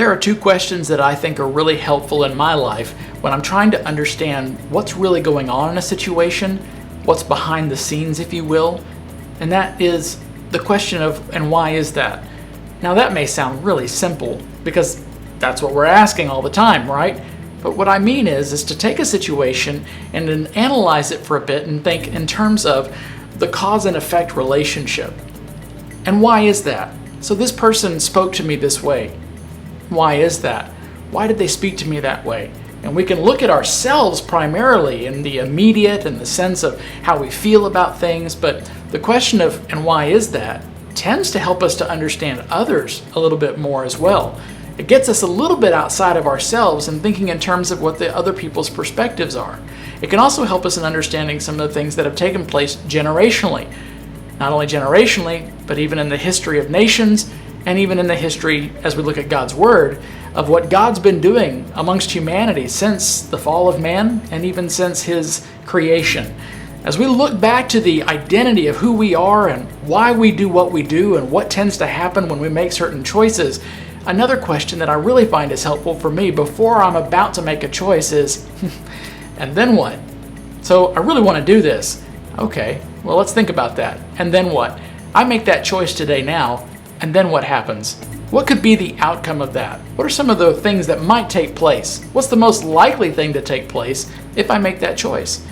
There are two questions that I think are really helpful in my life when I'm trying to understand what's really going on in a situation, what's behind the scenes, if you will, and that is the question of, and why is that? Now that may sound really simple because that's what we're asking all the time, right? But what I mean is to take a situation and then analyze it for a bit and think in terms of the cause and effect relationship. And why is that? So this person spoke to me this way. Why is that? Why did they speak to me that way? And we can look at ourselves primarily in the immediate and the sense of how we feel about things, but the question of, and why is that, tends to help us to understand others a little bit more as well. It gets us a little bit outside of ourselves and thinking in terms of what the other people's perspectives are. It can also help us in understanding some of the things that have taken place generationally. Not only generationally, but even in the history of nations, and even in the history, as we look at God's Word, of what God's been doing amongst humanity since the fall of man and even since His creation. As we look back to the identity of who we are and why we do what we do and what tends to happen when we make certain choices, another question that I really find is helpful for me before I'm about to make a choice is, and then what? So I really want to do this. Okay, well, let's think about that. And then what? I make that choice today now. And then what happens? What could be the outcome of that? What are some of the things that might take place? What's the most likely thing to take place if I make that choice?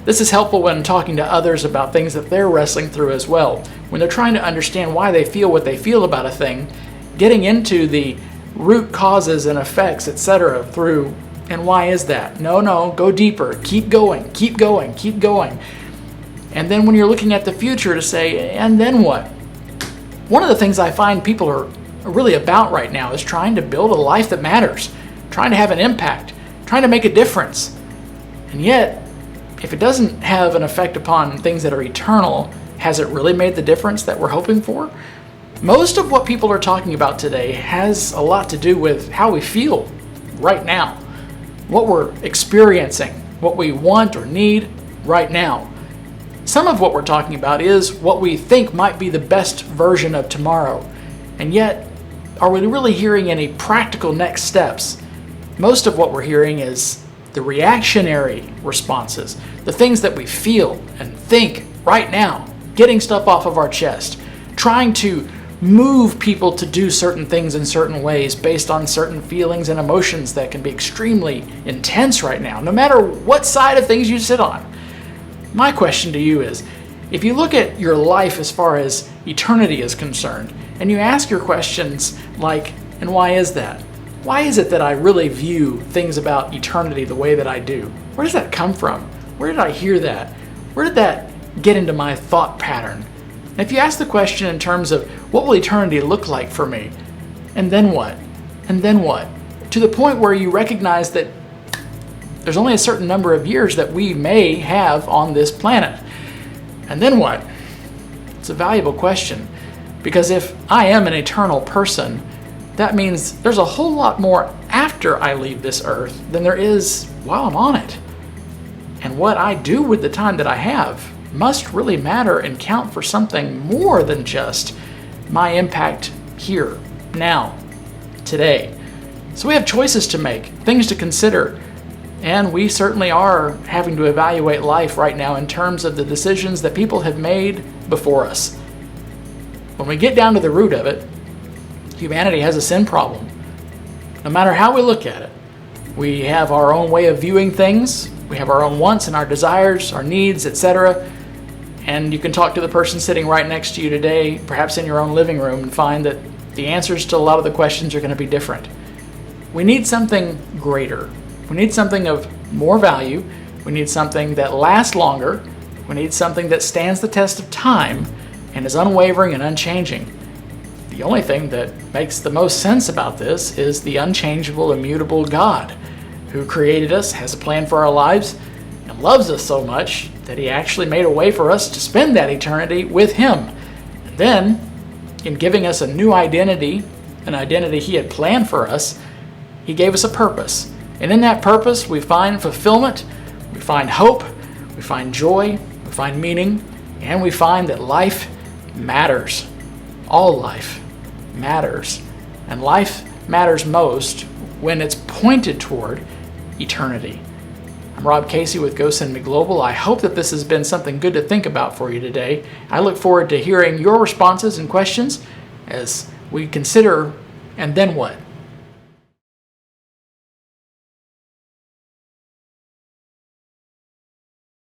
This is helpful when talking to others about things that they're wrestling through as well. When they're trying to understand why they feel what they feel about a thing, getting into the root causes and effects, etc. through, and why is that? No, go deeper. Keep going, keep going, keep going. And then when you're looking at the future to say, and then what? One of the things I find people are really about right now is trying to build a life that matters, trying to have an impact, trying to make a difference. And yet, if it doesn't have an effect upon things that are eternal, has it really made the difference that we're hoping for? Most of what people are talking about today has a lot to do with how we feel right now, what we're experiencing, what we want or need right now. Some of what we're talking about is what we think might be the best version of tomorrow. And yet, are we really hearing any practical next steps? Most of what we're hearing is the reactionary responses, the things that we feel and think right now, getting stuff off of our chest, trying to move people to do certain things in certain ways based on certain feelings and emotions that can be extremely intense right now, no matter what side of things you sit on. My question to you is, if you look at your life as far as eternity is concerned, and you ask your questions like, and why is that? Why is it that I really view things about eternity the way that I do? Where does that come from? Where did I hear that? Where did that get into my thought pattern? And if you ask the question in terms of, what will eternity look like for me? And then what? And then what? To the point where you recognize that there's only a certain number of years that we may have on this planet. And then what? It's a valuable question, because if I am an eternal person, that means there's a whole lot more after I leave this earth than there is while I'm on it. And what I do with the time that I have must really matter and count for something more than just my impact here, now, today. So we have choices to make, things to consider. And we certainly are having to evaluate life right now in terms of the decisions that people have made before us. When we get down to the root of it, humanity has a sin problem. No matter how we look at it, we have our own way of viewing things, we have our own wants and our desires, our needs, etc. And you can talk to the person sitting right next to you today, perhaps in your own living room, and find that the answers to a lot of the questions are going to be different. We need something greater. We need something of more value. We need something that lasts longer. We need something that stands the test of time and is unwavering and unchanging. The only thing that makes the most sense about this is the unchangeable, immutable God who created us, has a plan for our lives, and loves us so much that He actually made a way for us to spend that eternity with Him. And then, in giving us a new identity, an identity He had planned for us, He gave us a purpose. And in that purpose, we find fulfillment, we find hope, we find joy, we find meaning, and we find that life matters. All life matters. And life matters most when it's pointed toward eternity. I'm Rob Casey with GoSendMe Global. I hope that this has been something good to think about for you today. I look forward to hearing your responses and questions as we consider, and then what?